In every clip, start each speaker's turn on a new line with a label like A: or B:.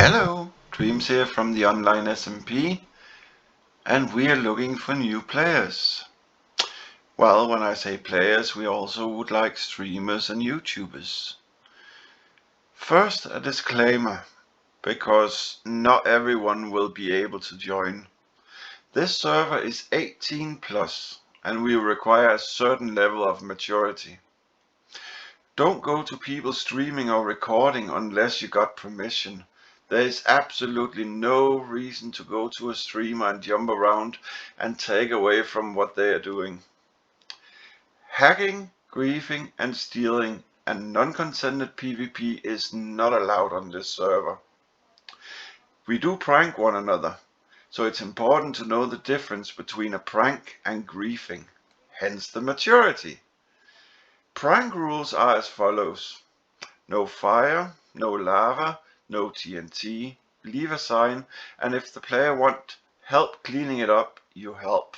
A: Hello, Dreams here from the Online-SMP, and we are looking for new players. Well, when I say players, we also would like streamers and YouTubers. First, a disclaimer, because not everyone will be able to join. This server is 18 plus, and we require a certain level of maturity. Don't go to people streaming or recording unless you got permission. There is absolutely no reason to go to a streamer and jump around and take away from what they are doing. Hacking, griefing and stealing and non-consented PvP is not allowed on this server. We do prank one another, so it's important to know the difference between a prank and griefing, hence the maturity. Prank rules are as follows. No fire, no lava, no TNT, leave a sign, and if the player wants help cleaning it up, you help.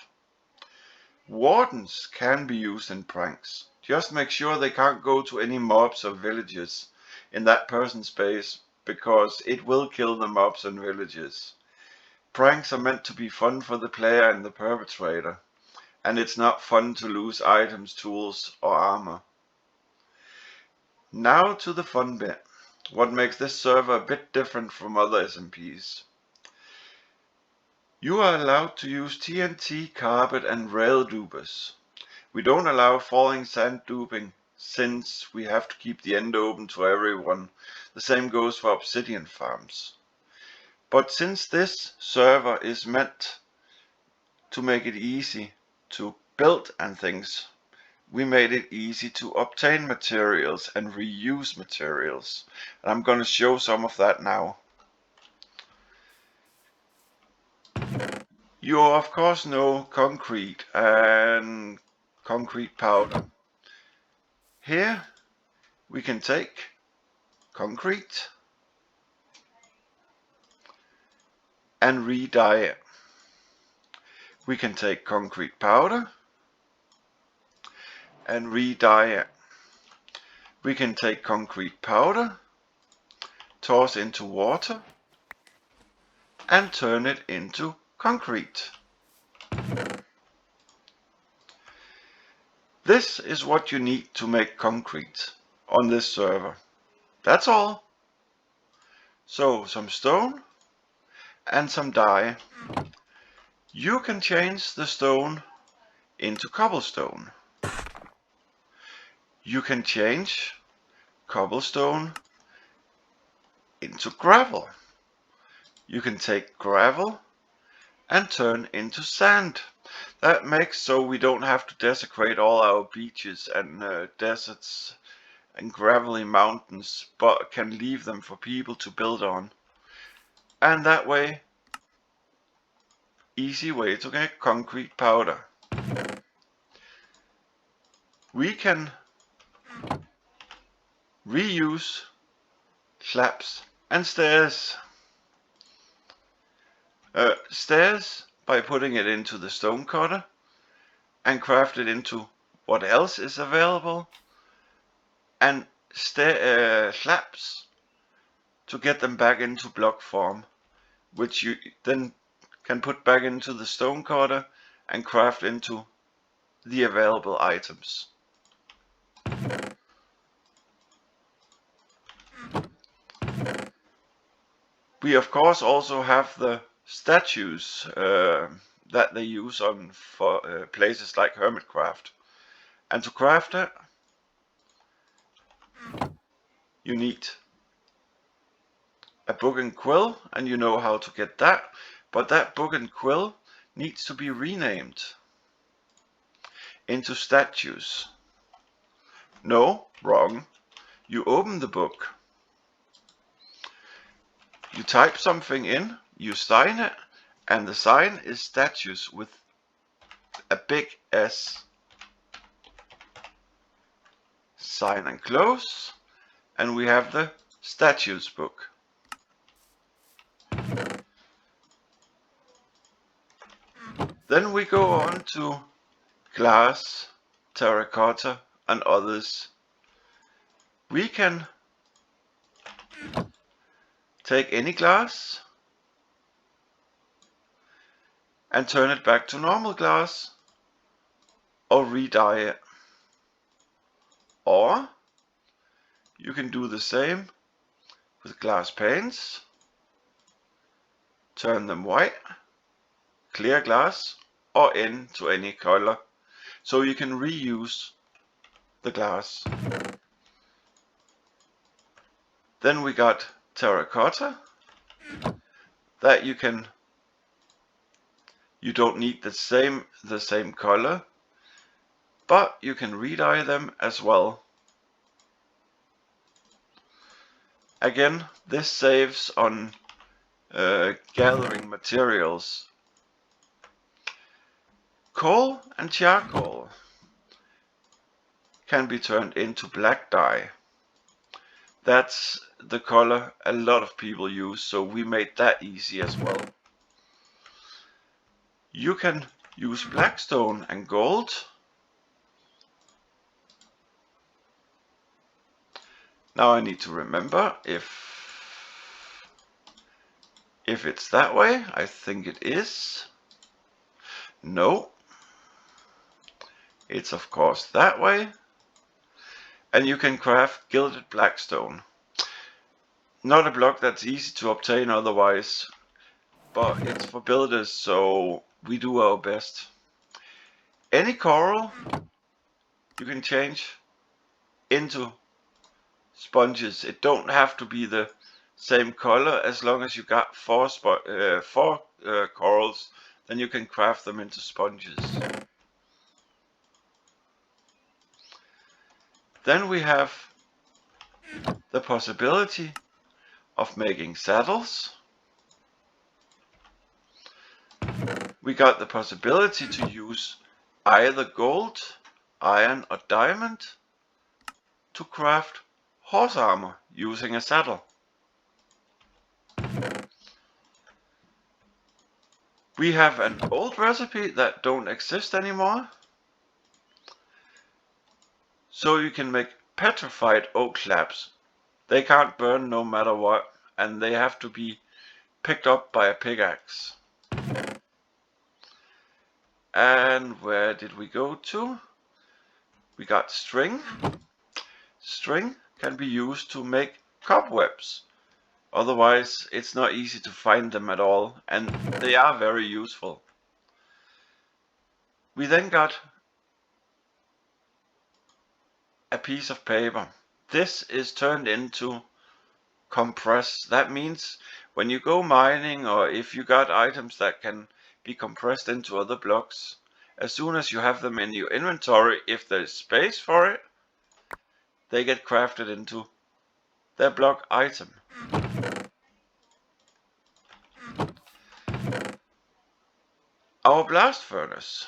A: Wardens can be used in pranks. Just make sure they can't go to any mobs or villages in that person's base, because it will kill the mobs and villages. Pranks are meant to be fun for the player and the perpetrator, and it's not fun to lose items, tools, or armor. Now to the fun bit. What makes this server a bit different from other SMPs. You are allowed to use TNT, carpet and rail dupers. We don't allow falling sand duping since we have to keep the end open to everyone. The same goes for obsidian farms. But since this server is meant to make it easy to build and things, we made it easy to obtain materials and reuse materials. And I'm going to show some of that now. You of course know concrete and concrete powder. Here we can take concrete and re-dye it. We can take concrete powder and re-dye it. We can take concrete powder, toss into water and turn it into concrete. This is what you need to make concrete on this server. That's all. So some stone and some dye. You can change the stone into cobblestone. You can change cobblestone into gravel. You can take gravel and turn into sand. That makes so we don't have to desecrate all our beaches and deserts and gravelly mountains, but can leave them for people to build on. And that way, easy way to get concrete powder. We can reuse slabs and stairs. Stairs by putting it into the stone cutter and craft it into what else is available, and slabs to get them back into block form, which you then can put back into the stone cutter and craft into the available items. We of course also have the statues that they use on for places like Hermitcraft. And to craft it, you need a book and quill, and you know how to get that, but that book and quill needs to be renamed into statues. No, wrong. You open the book, you type something in, you sign it, and the sign is statues with a big S. Sign and close, and we have the statues book. Then we go on to glass, terracotta and others. We can take any glass and turn it back to normal glass or re-dye it. Or you can do the same with glass paints, turn them white, clear glass, or into any color, so you can reuse the glass. Then we got terracotta, that you don't need the same color, but you can re-dye them as well. Again, this saves on gathering materials. Coal and charcoal can be turned into black dye. That's the color a lot of people use, so we made that easy as well. You can use blackstone and gold. Now I need to remember if it's that way. I think it is. No. It's of course that way. And you can craft gilded blackstone. Not a block that's easy to obtain otherwise, but it's for builders, so we do our best. Any coral you can change into sponges. It don't have to be the same color. As long as you got four corals, then you can craft them into sponges. Then we have the possibility of making saddles. We got the possibility to use either gold, iron or diamond to craft horse armor using a saddle. We have an old recipe that don't exist anymore. So you can make petrified oak slabs. They can't burn no matter what, and they have to be picked up by a pickaxe. And where did we go to? We got string. String can be used to make cobwebs. Otherwise, it's not easy to find them at all, and they are very useful. We then got a piece of paper. This is turned into compress. That means when you go mining, or if you got items that can be compressed into other blocks, as soon as you have them in your inventory, if there's space for it, they get crafted into their block item. Our blast furnace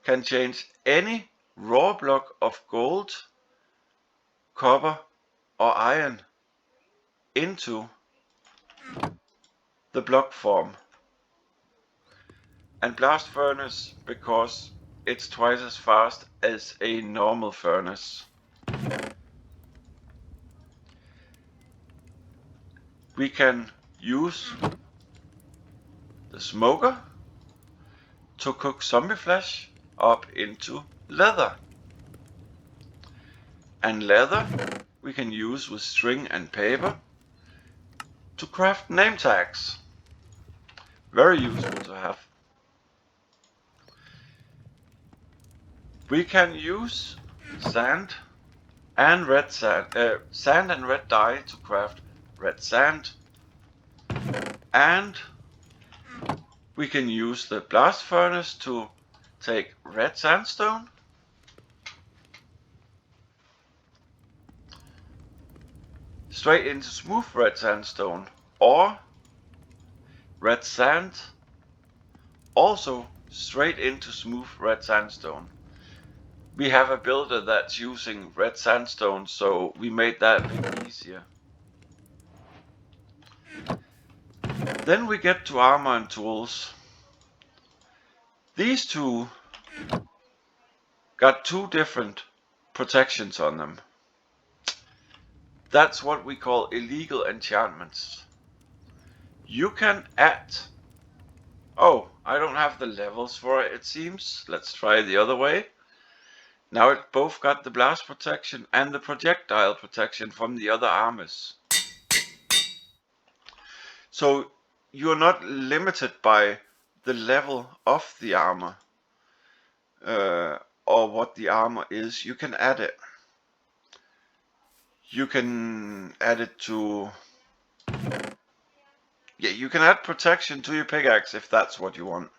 A: can change any raw block of gold, copper or iron into the block form. And blast furnace because it's twice as fast as a normal furnace. We can use the smoker to cook zombie flesh up into leather. And leather we can use with string and paper to craft name tags. Very useful to have. We can use sand and red dye to craft red sand, and we can use the blast furnace to take red sandstone straight into smooth red sandstone, or red sand also straight into smooth red sandstone. We have a builder that's using red sandstone, so we made that a bit easier. Then we get to armor and tools. These two got two different protections on them. That's what we call illegal enchantments. You can add... Oh, I don't have the levels for it seems. Let's try the other way. Now it both got the blast protection and the projectile protection from the other armors. So you're not limited by the level of the armor or what the armor is. You can add it. You can add it to... Yeah, you can add protection to your pickaxe if that's what you want.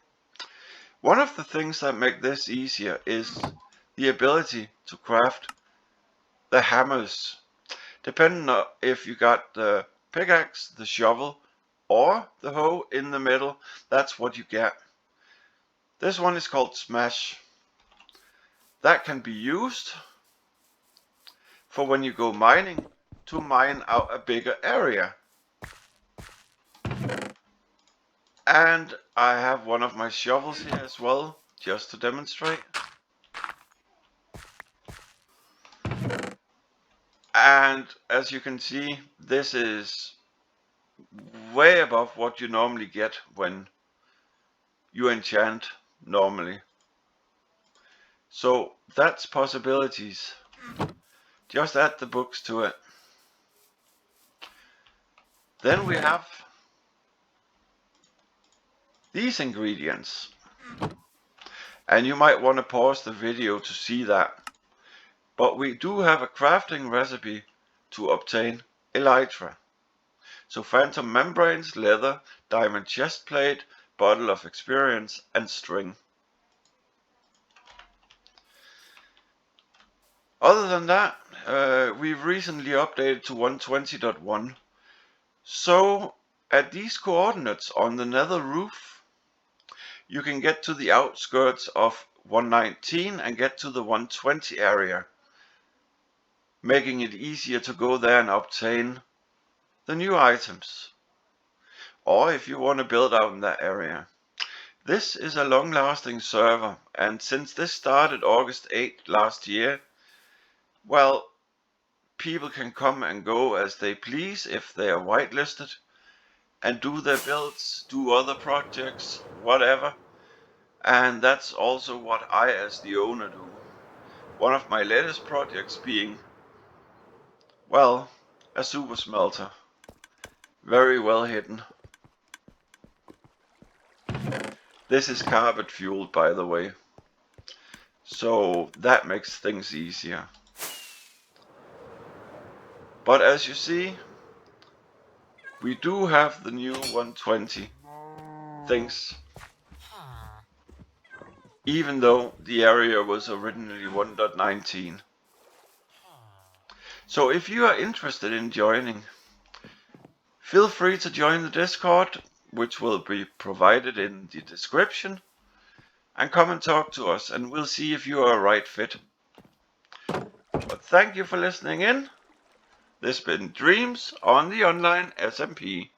A: One of the things that make this easier is the ability to craft the hammers. Depending on if you got the pickaxe, the shovel, or the hoe in the middle, that's what you get. This one is called Smash. That can be used for when you go mining to mine out a bigger area. And I have one of my shovels here as well, just to demonstrate. And as you can see, this is way above what you normally get when you enchant normally. So that's Possabilities. Just add the books to it. Then we have these ingredients. And you might want to pause the video to see that. But we do have a crafting recipe to obtain elytra. So phantom membranes, leather, diamond chest plate, bottle of experience, and string. Other than that, we've recently updated to 120.1. So at these coordinates on the nether roof, you can get to the outskirts of 119 and get to the 120 area, making it easier to go there and obtain the new items. Or if you want to build out in that area. This is a long-lasting server, and since this started August 8th last year, well, people can come and go as they please if they are whitelisted and do their builds, do other projects, whatever. And that's also what I as the owner do. One of my latest projects being, well, a super smelter. Very well hidden. This is carpet fueled, by the way. So that makes things easier. But as you see, we do have the new 120 things. Even though the area was originally 1.19. So if you are interested in joining, feel free to join the Discord, which will be provided in the description, and come and talk to us, and we'll see if you are a right fit. But thank you for listening in. This has been Dreams on the Online SMP.